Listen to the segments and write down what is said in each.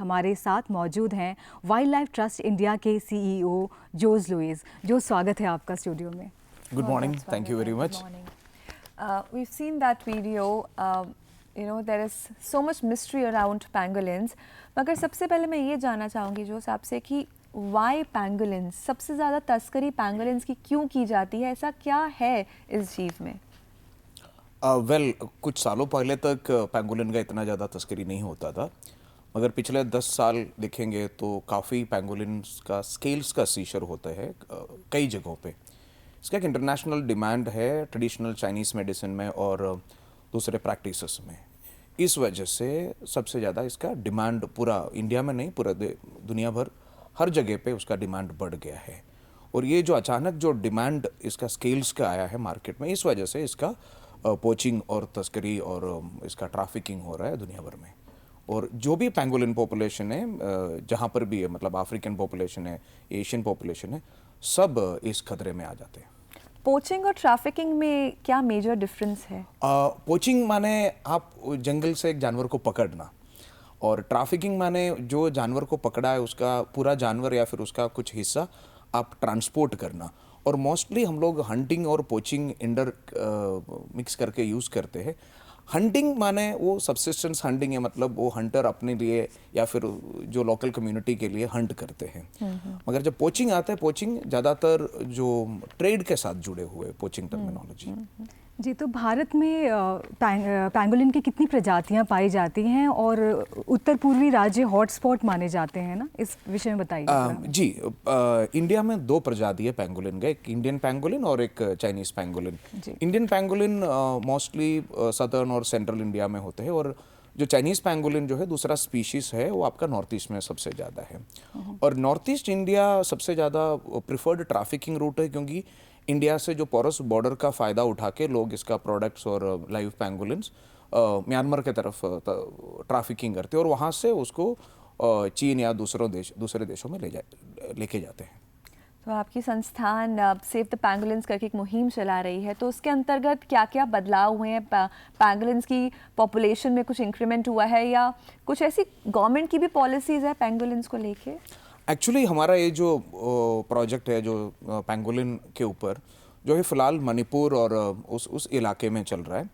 हमारे साथ मौजूद हैं वाइल्ड लाइफ ट्रस्ट इंडिया के सीईओ जोज लुइस। जो स्वागत है आपका स्टूडियो में। Good morning. Thank you very much. Good morning. We've seen that video. There is so much mystery around pangolins. मगर सबसे पहले मैं ये जानना चाहूँगी जोस आपसे कि why pangolins? सबसे ज़्यादा तस्करी pangolins की क्यों की जाती है? ऐसा क्या है इस जीव में? कुछ सालों पहले तक पैंगोलिन का इतना ज़्यादा तस्करी नहीं होता था, मगर पिछले 10 साल देखेंगे तो काफ़ी पैंगोलिन्स का स्केल्स का सीजर होता है कई जगहों पे। इसका एक इंटरनेशनल डिमांड है ट्रेडिशनल चाइनीज़ मेडिसिन में और दूसरे प्रैक्टिसेस में। इस वजह से सबसे ज़्यादा इसका डिमांड पूरा इंडिया में नहीं, पूरा दुनिया भर हर जगह पे उसका डिमांड बढ़ गया है। और ये जो अचानक जो डिमांड इसका स्केल्स का आया है मार्केट में, इस वजह से इसका पोचिंग और तस्करी और इसका ट्रैफिकिंग हो रहा है दुनिया भर में। और जो भी पैंगोलिन पॉपुलेशन है जहाँ पर भी है, मतलब अफ्रीकन पॉपुलेशन है, एशियन पॉपुलेशन है, सब इस खतरे में आ जाते हैं। पोचिंग और ट्रैफिकिंग में क्या मेजर डिफरेंस है? पोचिंग माने आप जंगल से एक जानवर को पकड़ना, और ट्रैफिकिंग माने जो जानवर को पकड़ा है उसका पूरा जानवर या फिर उसका कुछ हिस्सा आप ट्रांसपोर्ट करना। और मोस्टली हम लोग हंटिंग और पोचिंग इंडर मिक्स करके यूज़ करते हैं। हंटिंग माने वो सबसिस्टेंस हंटिंग है, मतलब वो हंटर अपने लिए या फिर जो लोकल कम्युनिटी के लिए हंट करते हैं। मगर जब पोचिंग आता है, पोचिंग ज़्यादातर जो ट्रेड के साथ जुड़े हुए पोचिंग टर्मिनोलॉजी। जी, तो भारत में पैंगोलिन की कितनी प्रजातियां पाई जाती हैं और उत्तर पूर्वी राज्य हॉटस्पॉट माने जाते हैं ना, इस विषय में बताइए। जी, इंडिया में 2 प्रजाति है पैंगोलिन का, एक इंडियन पैंगोलिन और एक Chinese pangolin. Indian pangolin mostly southern और सेंट्रल इंडिया में होते हैं, और जो चाइनीज़ पैंगोलिन जो है दूसरा स्पीशीज़ है वो आपका नॉर्थ ईस्ट में सबसे ज़्यादा है। और नॉर्थ ईस्ट इंडिया सबसे ज़्यादा प्रिफर्ड ट्रैफिकिंग रूट है, क्योंकि इंडिया से जो पोरस बॉर्डर का फ़ायदा उठा के लोग इसका प्रोडक्ट्स और लाइव पैंगोलिन्स म्यांमार के तरफ ट्रैफिकिंग करते हैं और वहाँ से उसको चीन या दूसरे देशों में लेके जाते हैं। तो आपकी संस्थान सेव द पैंगोलिन्स करके एक मुहिम चला रही है, तो उसके अंतर्गत क्या क्या बदलाव हुए हैं? पैंगोलिन्स की पॉपुलेशन में कुछ इंक्रीमेंट हुआ है या कुछ ऐसी गवर्नमेंट की भी पॉलिसीज़ है पैंगोलिन्स को लेके? एक्चुअली हमारा ये जो प्रोजेक्ट है जो पैंगोलिन के ऊपर जो है फ़िलहाल मणिपुर और उस इलाके में चल रहा है,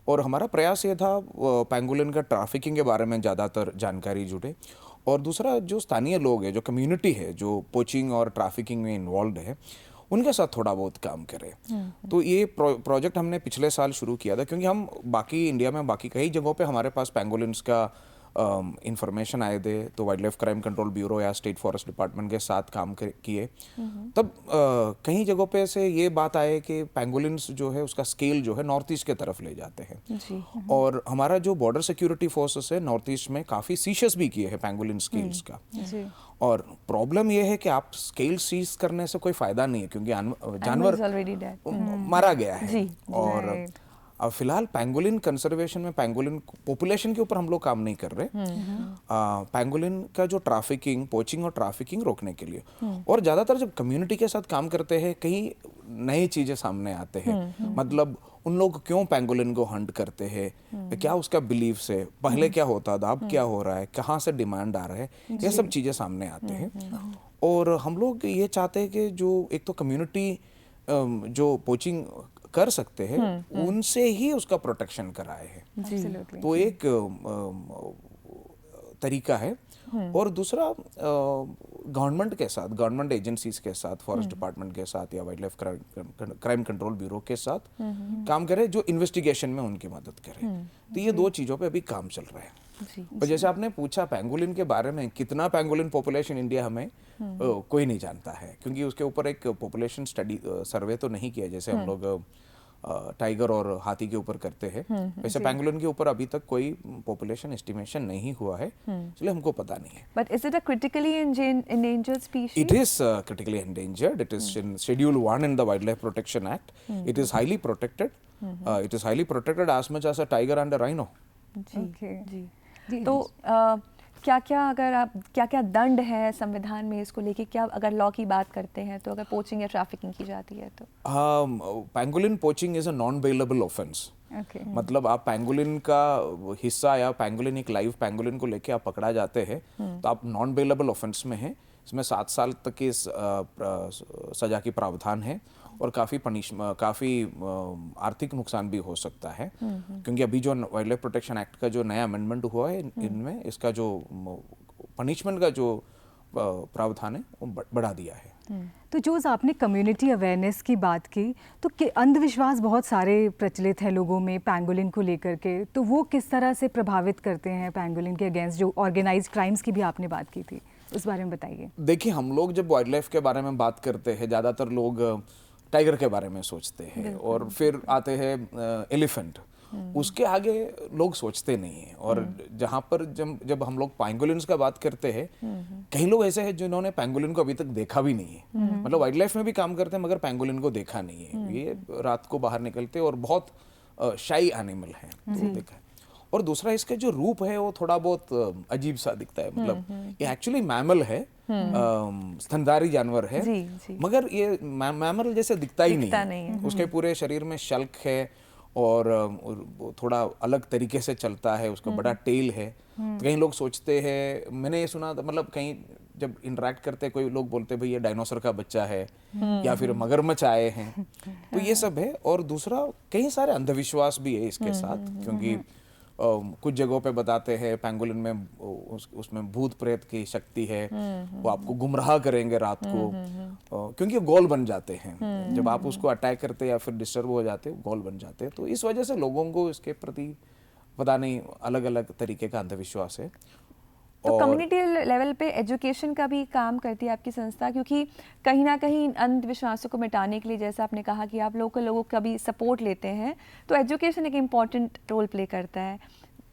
और हमारा प्रयास ये था पैंगोलिन का ट्रैफिकिंग के बारे में ज़्यादातर जानकारी जुटे, और दूसरा जो स्थानीय लोग हैं, जो कम्युनिटी है जो पोचिंग और ट्रैफिकिंग में इन्वॉल्व है, उनके साथ थोड़ा बहुत काम करें। तो ये प्रोजेक्ट हमने पिछले साल शुरू किया था, क्योंकि हम बाकी इंडिया में बाकी कई जगहों पे हमारे पास पैंगोलिन्स का इंफॉर्मेशन आए थे, तो wild life crime control bureau या स्टेट फॉरेस्ट डिपार्टमेंट के साथ काम किए। तब कई जगहों पे से ये बात आए कि पैंगोलिन्स जो है उसका स्केल जो है नॉर्थ ईस्ट के तरफ ले जाते हैं। और हमारा जो बॉर्डर सिक्योरिटी फोर्सेस है नॉर्थ ईस्ट में काफ़ी सीशस भी किए हैं पैंगोलिन स्केल्स का। और प्रॉब्लम ये है कि आप स्केल सीज करने से कोई फ़ायदा नहीं है, क्योंकि जानवर मारा गया है। और अब फिलहाल पैंगोलिन कंजर्वेशन में पैंगोलिन पॉपुलेशन के ऊपर हम लोग काम नहीं कर रहे, पैंगोलिन का जो ट्रैफिकिंग, पोचिंग और ट्रैफिकिंग रोकने के लिए। और ज़्यादातर जब कम्युनिटी के साथ काम करते हैं कई नई चीज़ें सामने आते हैं, मतलब उन लोग क्यों पैंगोलिन को हंट करते हैं, क्या उसका बिलीव्स है, पहले क्या होता था, अब क्या हो रहा है, कहाँ से डिमांड आ रहा है, ये सब चीज़ें सामने आते हैं। और हम लोग ये चाहते हैं कि जो एक तो कम्युनिटी जो पोचिंग कर सकते हैं उनसे ही उसका प्रोटेक्शन कराए है, तो एक तरीका है। और दूसरा गवर्नमेंट के साथ, गवर्नमेंट एजेंसीज के साथ, फॉरेस्ट डिपार्टमेंट के साथ या wild life crime control bureau के साथ काम करे जो इन्वेस्टिगेशन में उनकी मदद करे। तो ये 2 चीज़ों पे अभी काम चल रहा है। और जैसे आपने पूछा पैंगोलिन के बारे में, कितना पैंगोलिन पॉपुलेशन इंडिया हमें कोई नहीं जानता है, क्योंकि उसके ऊपर एक पॉपुलेशन स्टडी सर्वे तो नहीं किया जैसे हम लोग टाइगर और हाथी के ऊपर करते हैं। वैसे पैंगोलिन के ऊपर अभी तक कोई पॉपुलेशन एस्टिमेशन नहीं हुआ है, इसलिए हमको पता नहीं है। But is it a critically endangered species? It is critically endangered. It is in Schedule 1 in the Wildlife Protection Act. It is highly protected. It is highly protected as much as a tiger and a rhino. जी। तो क्या क्या दंड है संविधान में इसको लेके? क्या अगर लॉ की बात करते हैं तो अगर पोचिंग या ट्रैफिकिंग की जाती है तो? Pangolin poaching is a non bailable offence, okay मतलब आप पैंगोलिन का हिस्सा या पैंगोलिन एक लाइव पैंगोलिन को लेके आप पकड़ा जाते हैं तो आप नॉन बेलेबल ऑफेंस में हैं। इसमें 7 साल तक की सजा की प्रावधान है और काफ़ी आर्थिक नुकसान भी हो सकता है, क्योंकि अभी जो वाइल्ड लाइफ प्रोटेक्शन एक्ट का जो नया अमेंडमेंट हुआ है इनमें इसका जो पनिशमेंट का जो प्रावधान है वो बढ़ा दिया है। तो जो आपने कम्युनिटी अवेयरनेस की बात की, तो अंधविश्वास बहुत सारे प्रचलित हैं लोगों में पैंगोलिन को लेकर के, तो वो किस तरह से प्रभावित करते हैं पैंगोलिन के अगेंस्ट? जो ऑर्गेनाइज्ड क्राइम्स की भी आपने बात की थी, उस बारे में बताइए। देखिए, हम लोग जब वाइल्ड लाइफ के बारे में बात करते हैं ज़्यादातर लोग टाइगर के बारे में सोचते हैं और फिर आते हैं एलिफेंट, उसके आगे लोग सोचते नहीं हैं। और जहाँ पर जब हम लोग पैंगोलिन्स का बात करते हैं, कई लोग ऐसे हैं जिन्होंने पैंगोलिन को अभी तक देखा भी नहीं है, मतलब वाइल्ड लाइफ में भी काम करते हैं मगर पैंगोलिन को देखा नहीं है। ये रात को बाहर निकलते हैं और बहुत शाई एनिमल है, देखा है। और दूसरा, इसका जो रूप है वो थोड़ा बहुत अजीब सा दिखता है, मतलब ये एक्चुअली मैमल है, स्तनधारी जानवर है, जी। मगर ये मैमल जैसे दिखता ही नहीं है। उसके पूरे शरीर में शल्क है और वो थोड़ा अलग तरीके से चलता है, उसका बड़ा टेल है। तो कई लोग सोचते हैं, मैंने ये सुना था, मतलब कहीं जब इंटरेक्ट करते कोई लोग बोलते भाई ये डायनासोर का बच्चा है या फिर मगरमच्छ आए हैं, तो ये सब है। और दूसरा, कई सारे अंधविश्वास भी है इसके साथ, क्योंकि कुछ जगहों पे बताते हैं पैंगोलिन में उसमें भूत प्रेत की शक्ति है, वो आपको गुमराह करेंगे रात को, क्योंकि वो गोल बन जाते हैं जब आप उसको अटैक करते या फिर डिस्टर्ब हो जाते, गोल बन जाते हैं। तो इस वजह से लोगों को इसके प्रति पता नहीं अलग अलग तरीके का अंधविश्वास है। तो कम्युनिटी लेवल पे एजुकेशन का भी काम करती है आपकी संस्था, क्योंकि कहीं ना कहीं अंधविश्वासों को मिटाने के लिए, जैसा आपने कहा कि आप लोगों का भी सपोर्ट लेते हैं, तो एजुकेशन एक इम्पॉर्टेंट रोल प्ले करता है।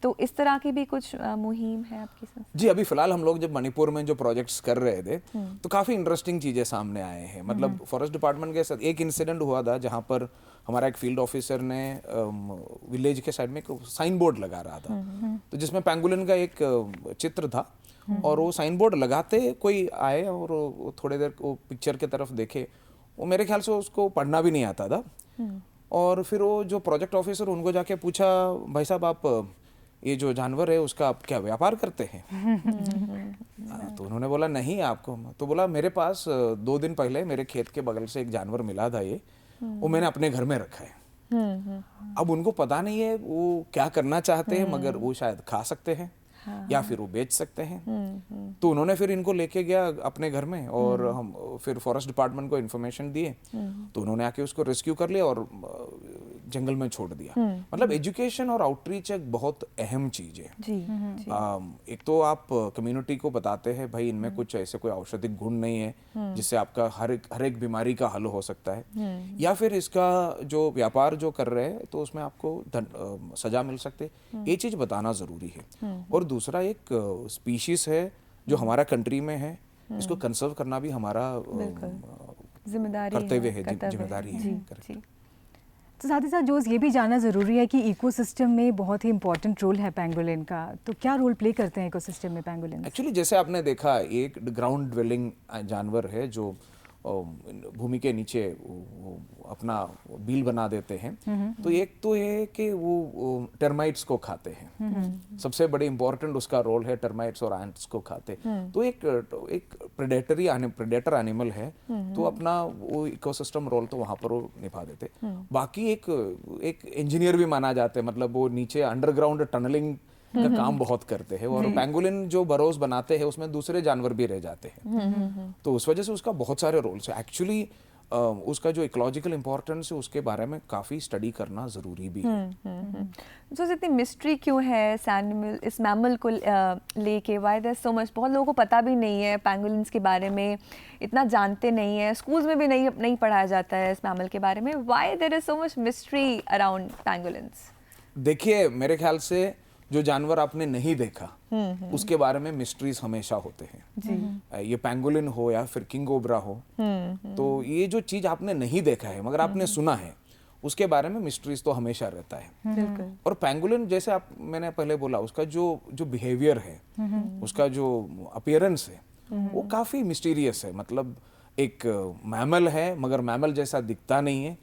तो इस तरह की भी कुछ मुहिम है आपकी संस्था? जी, अभी फिलहाल हम लोग जब मणिपुर में जो प्रोजेक्ट्स कर रहे थे तो काफ़ी इंटरेस्टिंग चीज़ें सामने आए हैं। मतलब फॉरेस्ट डिपार्टमेंट के साथ एक इंसिडेंट हुआ था जहाँ पर हमारा एक फील्ड ऑफिसर ने विलेज के साइड में एक साइन बोर्ड लगा रहा था, तो जिसमें पैंगोलिन का एक चित्र था, और वो साइन बोर्ड लगाते कोई आए और वो थोड़ी देर वो पिक्चर की तरफ देखे, वो मेरे ख्याल से उसको पढ़ना भी नहीं आता था। और फिर वो जो प्रोजेक्ट ऑफिसर, उनको जाके पूछा, भाई साहब आप ये जो जानवर है उसका आप क्या व्यापार करते हैं? तो उन्होंने बोला नहीं आपको, तो बोला मेरे पास 2 दिन पहले मेरे खेत के बगल से एक जानवर मिला था, ये वो मैंने अपने घर में रखा है। अब उनको पता नहीं है वो क्या करना चाहते हैं, मगर वो शायद खा सकते हैं या फिर वो बेच सकते हैं। तो उन्होंने फिर इनको लेके गया अपने घर में, और हम फिर फॉरेस्ट डिपार्टमेंट को इन्फॉर्मेशन दिए, तो उन्होंने आके उसको रेस्क्यू कर लिया और जंगल में छोड़ दिया। मतलब एजुकेशन और आउटरीच एक बहुत अहम चीज है। जी। एक तो आप कम्युनिटी को बताते हैं भाई इनमें कुछ ऐसे कोई औषधिक गुण नहीं है जिससे आपका हर एक बीमारी का हल हो सकता है, या फिर इसका जो व्यापार जो कर रहे हैं तो उसमें आपको सजा मिल सकती है, ये चीज बताना जरूरी है। और दूसरा, एक स्पीशीज है जो हमारा कंट्री में है, इसको कंजर्व करना भी हमारा जिम्मेदारी कर्तव्य है, कर्तव्य जिम्मेदारी है। जी। तो साथ ही साथ जो ये भी जानना ज़रूरी है कि इकोसिस्टम में बहुत ही इंपॉर्टेंट रोल है पैंगोलिन का, तो क्या रोल प्ले करते हैं इकोसिस्टम में पैंगोलिन? एक्चुअली जैसे आपने देखा, एक ग्राउंड ड्वेलिंग जानवर है जो भूमि के नीचे अपना बील बना देते हैं। तो एक तो है कि वो टर्माइट्स को खाते हैं, सबसे बड़ी इंपॉर्टेंट उसका रोल है, टर्माइट्स और एंट्स को खाते। तो एक प्रेडेटर एनिमल है, तो अपना वो इकोसिस्टम रोल तो वहाँ पर वो निभा देते। बाकी एक इंजीनियर भी माना जाता है, मतलब वो नीचे अंडरग्राउंड टनलिंग का काम बहुत करते हैं, और पैंगोलिन जो बरोज बनाते हैं उसमें दूसरे जानवर भी रह जाते हैं, तो उस वजह से उसका बहुत सारे रोल्स है। एक्चुअली उसका जो इकोलॉजिकल इंपॉर्टेंस है उसके बारे में काफ़ी स्टडी करना ज़रूरी भी है। जो इतनी मिस्ट्री क्यों है इस मैमल को लेके, व्हाई देयर सो मच? बहुत लोगों को पता भी नहीं है पैंगोलिन्स के बारे में, इतना जानते नहीं है, स्कूल्स में भी नहीं पढ़ाया जाता है इस मैमल के बारे में। Why there is so much mystery around pangolins? देखिए, मेरे ख्याल से जो जानवर आपने नहीं देखा उसके बारे में मिस्ट्रीज हमेशा होते हैं। ये पैंगोलिन हो या फिर किंग कोबरा हो, तो ये जो चीज आपने नहीं देखा है मगर आपने सुना है, उसके बारे में मिस्ट्रीज तो हमेशा रहता है। और पैंगोलिन, जैसे मैंने पहले बोला, उसका जो बिहेवियर है, उसका जो अपीयरेंस है, वो काफी मिस्टीरियस है। मतलब एक मैमल है मगर मैमल जैसा दिखता नहीं है,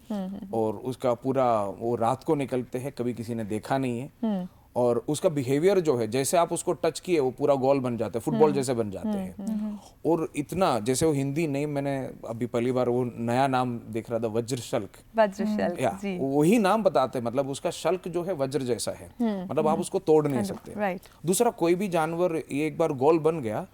और उसका पूरा वो रात को निकलते हैं, कभी किसी ने देखा नहीं है, और उसका बिहेवियर जो है जैसे आप उसको टच किए वो पूरा गोल बन जाता है, फुटबॉल जैसे बन जाते हैं। और इतना जैसे वो हिंदी नेम मैंने अभी पहली बार वो नया नाम देख रहा था, वज्रशल्क। वज्रशल्क, या जी। वही नाम बताते हैं, मतलब उसका शल्क जो है वज्र जैसा है, मतलब आप उसको तोड़ नहीं सकते। राइट। दूसरा कोई भी जानवर ये एक बार गोल बन गया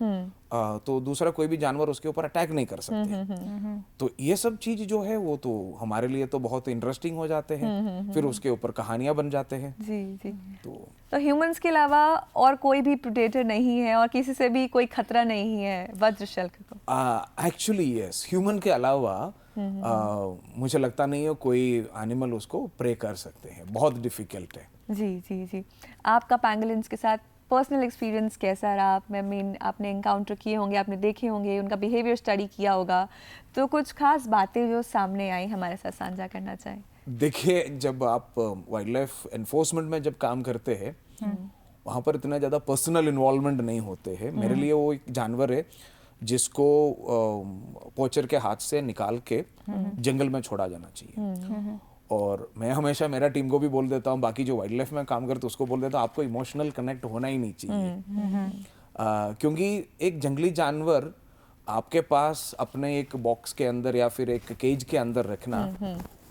तो दूसरा कोई भी जानवर उसके ऊपर अटैक नहीं कर सकते। तो ये सब चीज जो है वो तो हमारे लिए तो बहुत इंटरेस्टिंग हो जाते हैं, फिर उसके ऊपर कहानियां बन जाते हैं। जी जी। तो ह्यूमंस के अलावा और कोई भी प्रेडेटर नहीं है और किसी से भी कोई खतरा नहीं है वज्रशल्क को? एक्चुअली यस, ह्यूमन के अलावा मुझे लगता नहीं है कोई एनिमल उसको प्रे कर सकते हैं, बहुत डिफिकल्ट है। जी जी जी। आपका पैंगोलिन्स के साथ पर्सनल एक्सपीरियंस कैसा रहा? मैं मीन आपने इनकाउंटर किए होंगे, आपने देखे होंगे, उनका बिहेवियर स्टडी किया होगा, तो कुछ खास बातें जो सामने आई हमारे साथ साझा करना चाहें? देखिए, जब आप वाइल्ड लाइफ एनफोर्समेंट में जब काम करते हैं वहाँ पर इतना ज़्यादा पर्सनल इन्वॉल्वमेंट नहीं होते हैं। मेरे लिए वो एक जानवर है जिसको पोचर के हाथ से निकाल के जंगल में छोड़ा जाना चाहिए। और मैं हमेशा मेरा टीम को भी बोल देता हूँ, बाकी जो वाइल्ड लाइफ में काम करते उसको बोल देता हूँ, आपको इमोशनल कनेक्ट होना ही नहीं चाहिए। क्योंकि एक जंगली जानवर आपके पास अपने एक बॉक्स के अंदर या फिर एक केज के अंदर रखना,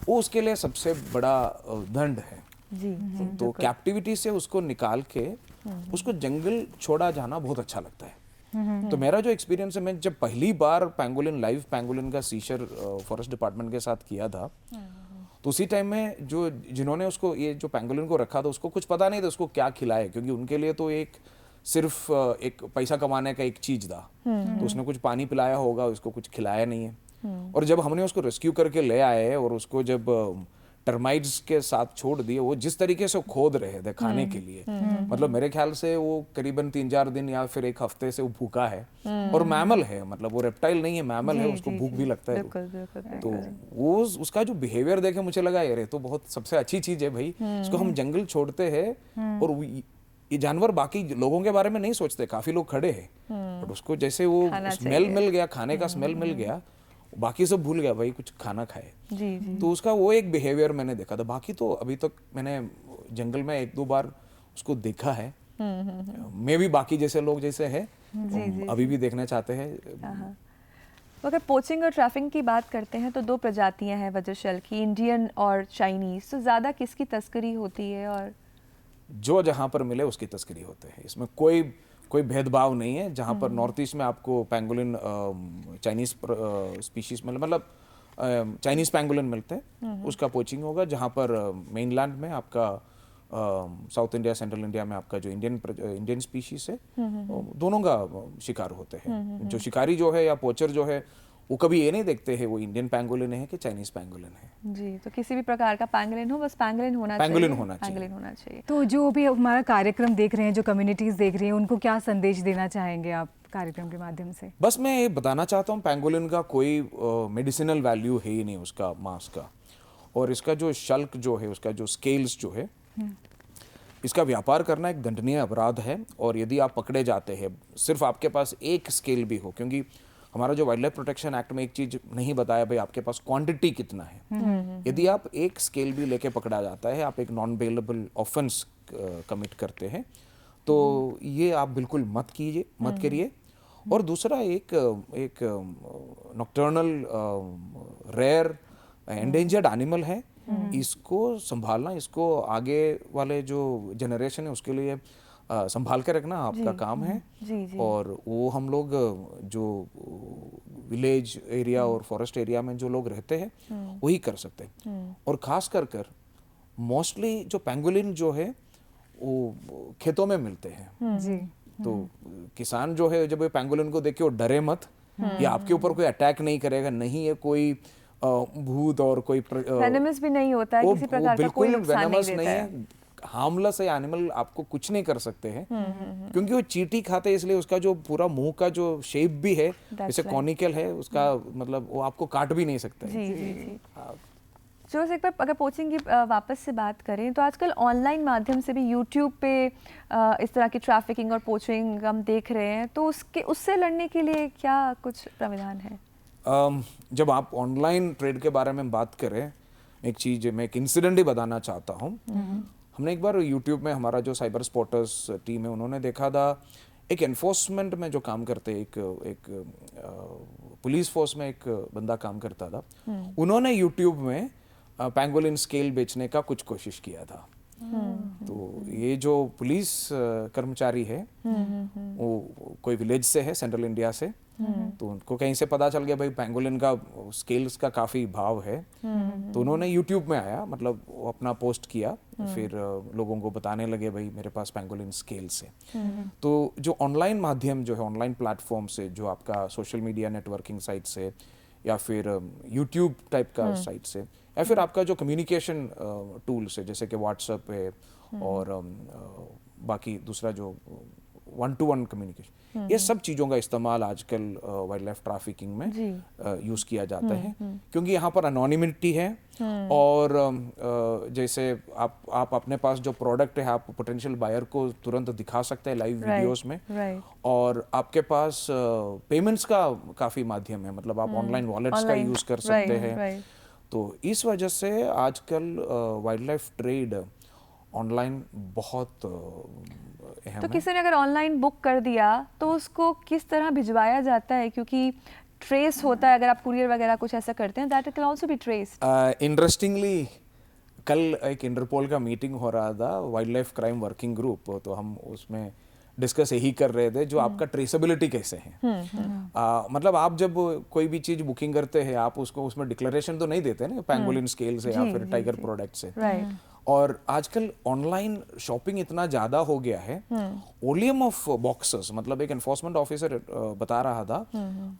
वो उसके लिए सबसे बड़ा दंड है। जी जी। तो कैप्टिविटी से उसको निकाल के उसको जंगल छोड़ा जाना बहुत अच्छा लगता है। तो मेरा जो एक्सपीरियंस है, मैं जब पहली बार पैंगोलिन, लाइव पैंगोलिन का सीशर फॉरेस्ट डिपार्टमेंट के साथ किया था, तो उसी टाइम में जो जिन्होंने उसको ये जो पैंगोलिन को रखा था उसको कुछ पता नहीं था उसको क्या खिलाए, क्योंकि उनके लिए तो एक सिर्फ एक पैसा कमाने का एक चीज था। तो उसने कुछ पानी पिलाया होगा, उसको कुछ खिलाया नहीं है। और जब हमने उसको रेस्क्यू करके ले आए और उसको जब टर्माइट्स के साथ छोड़ दिए, वो जिस तरीके से खोद रहे थे खाने के लिए, मतलब मेरे ख्याल से वो करीबन 3-4 दिन या फिर एक हफ्ते से वो भूखा है। और मैमल है, मतलब वो रेप्टाइल नहीं है, मैमल है, उसको भूख भी लगता है। तो वो उसका जो बिहेवियर देखे मुझे लगा यार ये तो बहुत सबसे अच्छी चीज है भाई, इसको हम जंगल छोड़ते हैं और ये जानवर बाकी लोगों के बारे में नहीं सोचते, काफी लोग खड़े हैं, बट उसको जैसे वो स्मेल मिल गया, खाने का स्मेल मिल गया, बाकी सब भूल गया भाई कुछ खाना खाए। जी जी। तो उसका वो एक बिहेवियर मैंने देखा था। बाकी तो अभी तक मैंने जंगल में 1-2 बार उसको देखा है। मैं भी बाकी जैसे लोग जैसे है अभी भी देखना चाहते हैं। अगर पोचिंग और ट्रैफिकिंग की बात करते हैं तो 2 प्रजातियां हैं वज्रशल्क की, इंडियन और चाइनीज। तो ज़्यादा किसकी तस्करी होती है? और जो जहाँ पर मिले उसकी तस्करी होते हैं, इसमें कोई भेदभाव नहीं है। जहाँ पर नॉर्थ ईस्ट में आपको पैंगोलिन चाइनीज स्पीशीज मतलब चाइनीज पैंगोलिन मिलते हैं, उसका पोचिंग होगा। जहाँ पर मेनलैंड में आपका साउथ इंडिया, सेंट्रल इंडिया में आपका जो इंडियन स्पीशीज है, दोनों का शिकार होते हैं। जो शिकारी जो है या पोचर जो है वो कभी ये नहीं देखते हैं वो इंडियन पैंगोलिन है कि चाइनीज पैंगोलिन है। जी, तो किसी भी प्रकार का पैंगोलिन हो, बस पैंगोलिन होना चाहिए। तो जो भी हमारा कार्यक्रम देख रहे हैं, जो कम्युनिटीज देख रही हैं, उनको क्या संदेश देना चाहेंगे आप कार्यक्रम के माध्यम से? बस मैं ये बताना चाहता हूँ, पैंगोलिन का कोई मेडिसिनल वैल्यू है ही नहीं उसका मांस का। और इसका जो शल्क जो है, उसका जो स्केल्स जो है, इसका व्यापार करना एक दंडनीय अपराध है। और यदि आप पकड़े जाते हैं, सिर्फ आपके पास एक स्केल भी हो, क्योंकि हमारा जो वाइल्ड लाइफ प्रोटेक्शन एक्ट में एक चीज नहीं बताया भाई आपके पास क्वांटिटी कितना है। यदि आप एक स्केल भी लेके पकड़ा जाता है, आप एक नॉन बेलेबल ऑफेंस कमिट करते हैं, तो ये आप बिल्कुल मत करिए। और दूसरा एक नॉक्टर्नल रेयर एंडेंजर्ड एनिमल है, इसको संभालना, इसको आगे वाले जो जनरेशन है उसके लिए संभाल के रखना आपका काम है। और वो हम लोग जो विलेज एरिया और फॉरेस्ट एरिया में जो लोग रहते हैं वही कर सकते हैं। और खास कर मोस्टली जो पैंगोलिन जो है वो खेतों में मिलते हैं। जी। तो किसान जो है जब पैंगोलिन को देख के वो डरे मत, ये आपके ऊपर कोई अटैक नहीं करेगा, नहीं है कोई भूत और कोई वेनमस भी नहीं होता है, किसी प्रकार का कोई नुकसान नहीं देता है। हार्मलेस है एनिमल, आपको कुछ नहीं कर सकते हैं। क्योंकि वो चींटी खाते हैं, इसलिए उसका जो पूरा मुंह का जो शेप भी है जैसे कॉनिकल है उसका, मतलब वो आपको काट भी नहीं सकते। जी जी जी। जो एक बार अगर पोचिंग की वापस से बात करें तो आजकल ऑनलाइन माध्यम से भी यूट्यूब पे इस तरह की ट्रैफिकिंग और पोचिंग हम देख रहे हैं, तो उससे लड़ने के लिए क्या कुछ प्रावधान है? जब आप ऑनलाइन ट्रेड के बारे में बात करें, एक चीज़ मैं एक इंसिडेंट ही बताना चाहता हूँ। हमने एक बार यूट्यूब में हमारा जो साइबर स्पॉटर्स टीम है उन्होंने देखा था एक एनफोर्समेंट में जो काम करते एक पुलिस फोर्स में एक बंदा काम करता था। उन्होंने यूट्यूब में पैंगोलिन स्केल बेचने का कुछ कोशिश किया था। तो ये जो पुलिस कर्मचारी है वो कोई विलेज से है, सेंट्रल इंडिया से। तो उनको कहीं से पता चल गया भाई पैंगोलिन का स्केल्स का काफ़ी भाव है। तो उन्होंने यूट्यूब में आया, मतलब वो अपना पोस्ट किया, फिर लोगों को बताने लगे भाई मेरे पास पैंगोलिन स्केल्स है। तो जो ऑनलाइन माध्यम जो है, ऑनलाइन प्लेटफॉर्म से, जो आपका सोशल मीडिया नेटवर्किंग साइट से या फिर यूट्यूब टाइप का साइट से या फिर आपका जो कम्युनिकेशन टूल्स है जैसे कि व्हाट्सएप है और बाकी दूसरा जो 1-to-1 कम्युनिकेशन, ये सब चीज़ों का इस्तेमाल आजकल वाइल्ड लाइफ ट्रैफिकिंग में यूज़ किया जाता है क्योंकि यहाँ पर अनोनिमिटी है। और जैसे आप अपने पास जो प्रोडक्ट है आप पोटेंशियल बायर को तुरंत दिखा सकते हैं लाइव वीडियोस में। और आपके पास पेमेंट्स का काफ़ी माध्यम है, मतलब आप ऑनलाइन वॉलेट्स का यूज़ कर सकते हैं। तो इस वजह से आजकल वाइल्ड लाइफ ट्रेड ऑनलाइन बहुत तो किसी ने अगर ऑनलाइन बुक कर दिया तो उसको किस तरह भिजवाया जाता है, क्योंकि ट्रेस होता है, अगर आप कुरियर वगैरह कुछ ऐसा करते हैं, that can also be traced. Interestingly कल एक इंटरपोल का मीटिंग हो रहा था, wild life crime working group, तो हम उसमें डिस्कस यही कर रहे थे जो आपका ट्रेसेबिलिटी कैसे है। मतलब आप जब कोई भी चीज बुकिंग करते हैं आप उसको उसमें डिक्लेरेशन तो नहीं देते ना, पैंगोलिन स्केल से या फिर टाइगर प्रोडक्ट से। और आजकल ऑनलाइन शॉपिंग इतना ज़्यादा हो गया है, वॉल्यूम ऑफ बॉक्सेस, मतलब एक एनफोर्समेंट ऑफिसर बता रहा था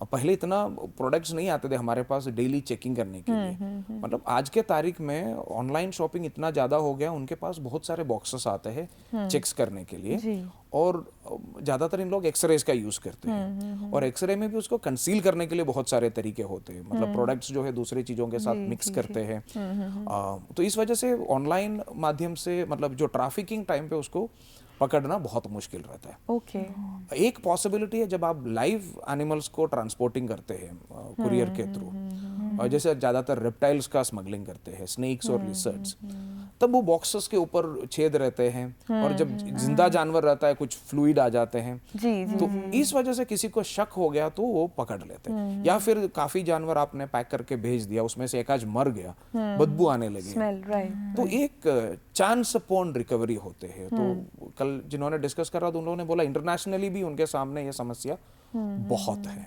पहले इतना प्रोडक्ट्स नहीं आते थे हमारे पास डेली चेकिंग करने के लिए। मतलब आज के तारीख में ऑनलाइन शॉपिंग इतना ज़्यादा हो गया, उनके पास बहुत सारे बॉक्सेस आते हैं चेक्स करने के लिए। और ज़्यादातर इन लोग एक्सरेज का यूज़ करते हैं और एक्सरे में भी उसको कंसील करने के लिए बहुत सारे तरीके होते हैं, मतलब प्रोडक्ट्स जो है दूसरे चीज़ों के साथ मिक्स करते हैं। तो इस वजह से ऑनलाइन माध्यम से मतलब जो ट्रैफिकिंग टाइम पे उसको पकड़ना बहुत मुश्किल रहता है। एक पॉसिबिलिटी है जब आप लाइव एनिमल्स को ट्रांसपोर्टिंग करते हैं कुरियर के थ्रू, और जैसे ज़्यादातर रेप्टाइल्स का स्मगलिंग करते हैं, स्नेक्स और लिजर्ड्स, तब वो बॉक्सेस के ऊपर छेद रहते हैं और जब जिंदा जानवर रहता है कुछ फ्लूइड आ जाते हैं। तो इस वजह से किसी को शक हो गया तो वो पकड़ लेते हैं। या फिर काफी जानवर आपने पैक करके भेज दिया, उसमें से एक आज मर गया, बदबू आने लगी, तो एक चांस अपॉन रिकवरी होते हैं। तो कल जिन्होंने डिस्कस करा तो उन्होंने बोला इंटरनेशनली भी उनके सामने ये समस्या बहुत है।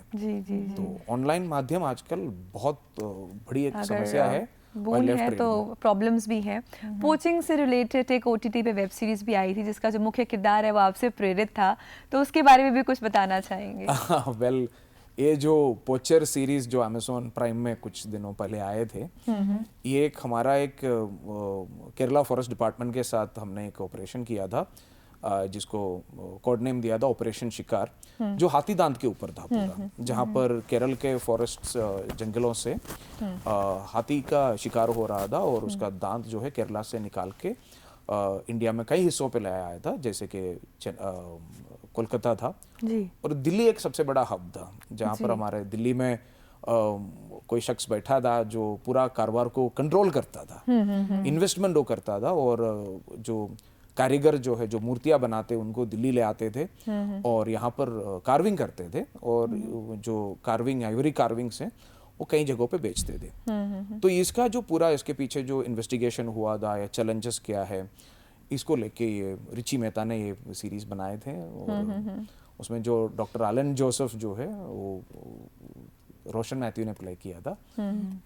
तो ऑनलाइन माध्यम आजकल बहुत बड़ी एक समस्या है, बून है तो प्रॉब्लम्स भी हैं। पोचिंग से रिलेटेड एक OTT पे वेब सीरीज भी आई थी जिसका जो मुख्य किरदार है वो आपसे प्रेरित था, तो उसके बारे में भी कुछ बताना चाहेंगे? वेल, ये जो पोचर सीरीज जो अमेज़न प्राइम में कुछ दिनों पहले आए थे, ये एक हमारा एक केरला फॉरेस्ट डिपार्टमेंट के साथ हमने एक ऑपरेशन किया था जिसको कोड नेम दिया था ऑपरेशन शिकार, जो हाथी दांत के ऊपर था पूरा, जहाँ पर केरल के फॉरेस्ट जंगलों से हाथी का शिकार हो रहा था और उसका दांत जो है केरला से निकाल के इंडिया में कई हिस्सों पे लाया आया था, जैसे कि कोलकाता था और दिल्ली एक सबसे बड़ा हब था जहाँ पर हमारे दिल्ली में कोई शख्स बैठा था जो पूरा कारोबार को कंट्रोल करता था, इन्वेस्टमेंट वो करता था और जो कारीगर जो है जो मूर्तियां बनाते उनको दिल्ली ले आते थे और यहाँ पर कार्विंग करते थे और जो कार्विंग आइवरी कार्विंग्स हैं वो कई जगहों पे बेचते थे। तो इसका जो पूरा इसके पीछे जो इन्वेस्टिगेशन हुआ था या चैलेंजेस क्या है इसको लेके ये रिची मेहता ने ये सीरीज बनाए थे और उसमें जो डॉक्टर एलन जोसेफ जो है वो रोशन मैथ्यू ने प्ले किया था,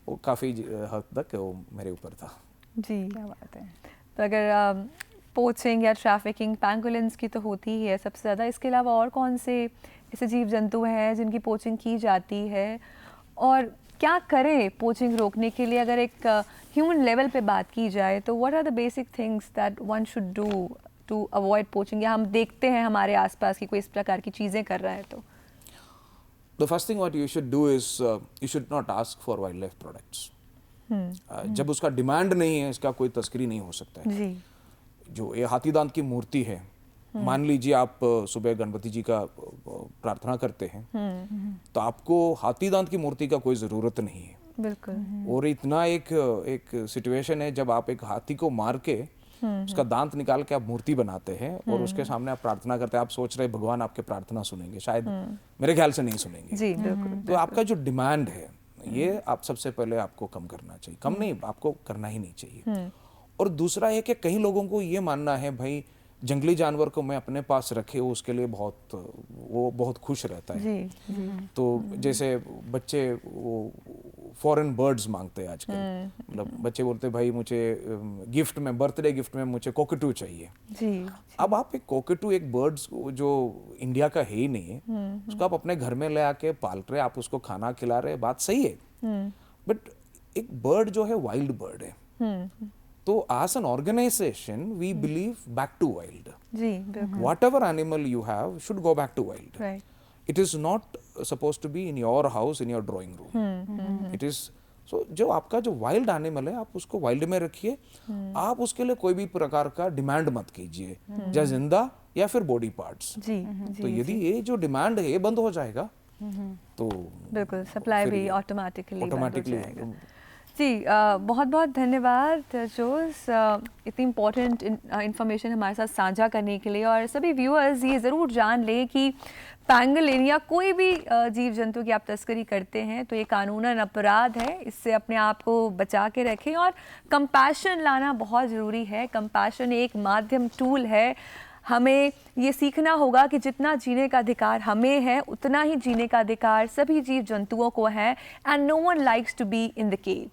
वो काफ़ी हद तक वो मेरे ऊपर था। जी, क्या बात है। तो अगर पोचिंग या ट्रैफिकिंग पैंगोलिन्स की तो होती ही है सबसे ज़्यादा, इसके अलावा और कौन से ऐसे जीव जंतु हैं जिनकी पोचिंग की जाती है और क्या करें पोचिंग रोकने के लिए? अगर एक ह्यूमन लेवल पे बात की जाए तो what are the basic things that one should do to avoid poaching, या हम देखते हैं हमारे आसपास कि कोई इस प्रकार की चीज़ें कर रहा है तो? The first thing what you should do is you should not ask for wildlife products. जब उसका डिमांड नहीं है इसका कोई तस्करी नहीं हो सकता है। जो ये हाथी दांत की मूर्ति है मान लीजिए आप सुबह गणपति जी का प्रार्थना करते हैं, तो आपको हाथी दांत की मूर्ति का कोई ज़रूरत नहीं है। बिल्कुल। और इतना एक सिचुएशन है जब आप एक हाथी को मार के उसका दांत निकाल के आप मूर्ति बनाते हैं और उसके सामने आप प्रार्थना करते हैं। आप सोच रहे भगवान आपके प्रार्थना सुनेंगे, शायद मेरे ख्याल से नहीं सुनेंगे। जी बिल्कुल। तो आपका जो डिमांड है ये आप सबसे पहले आपको कम करना चाहिए। कम नहीं, आपको करना ही नहीं चाहिए। और दूसरा है कि कई लोगों को ये मानना है भाई जंगली जानवर को मैं अपने पास रखे वो उसके लिए वो बहुत खुश रहता है। जी। तो जैसे बच्चे वो फॉरेन बर्ड्स मांगते हैं आजकल, मतलब बच्चे बोलते हैं भाई मुझे गिफ्ट में, बर्थडे गिफ्ट में मुझे कोकेटू चाहिए। जी। अब आप एक कोकेटू, एक बर्ड्स जो इंडिया का है ही नहीं है, उसको आप अपने घर में ले आके पाल रहे, आप उसको खाना खिला रहे, बात सही है। बट एक बर्ड जो है वाइल्ड बर्ड है, तो as an organization we believe back to wild. जी बिल्कुल। Whatever animal you have should go back to wild. Right. It is not supposed to be in your house, in your drawing room. It is so जो आपका जो wild animal है आप उसको wild में रखिए। आप उसके लिए कोई भी प्रकार का डिमांड मत कीजिए, या जिंदा या फिर बॉडी पार्ट्स। जी। तो यदि ये जो डिमांड है ये बंद हो जाएगा तो बिल्कुल सप्लाई फिर भी ये ऑटोमेटिकली जी। बहुत बहुत धन्यवाद जोस, इतनी इम्पोर्टेंट इंफॉर्मेशन हमारे साथ साझा करने के लिए। और सभी व्यूअर्स ये ज़रूर जान लें कि पैंगोलिन या कोई भी जीव जंतु की आप तस्करी करते हैं तो ये कानूनन अपराध है। इससे अपने आप को बचा के रखें और कंपैशन लाना बहुत ज़रूरी है। कंपैशन एक माध्यम टूल है। हमें ये सीखना होगा कि जितना जीने का अधिकार हमें है उतना ही जीने का अधिकार सभी जीव जंतुओं को है। And no one likes to be in the cage.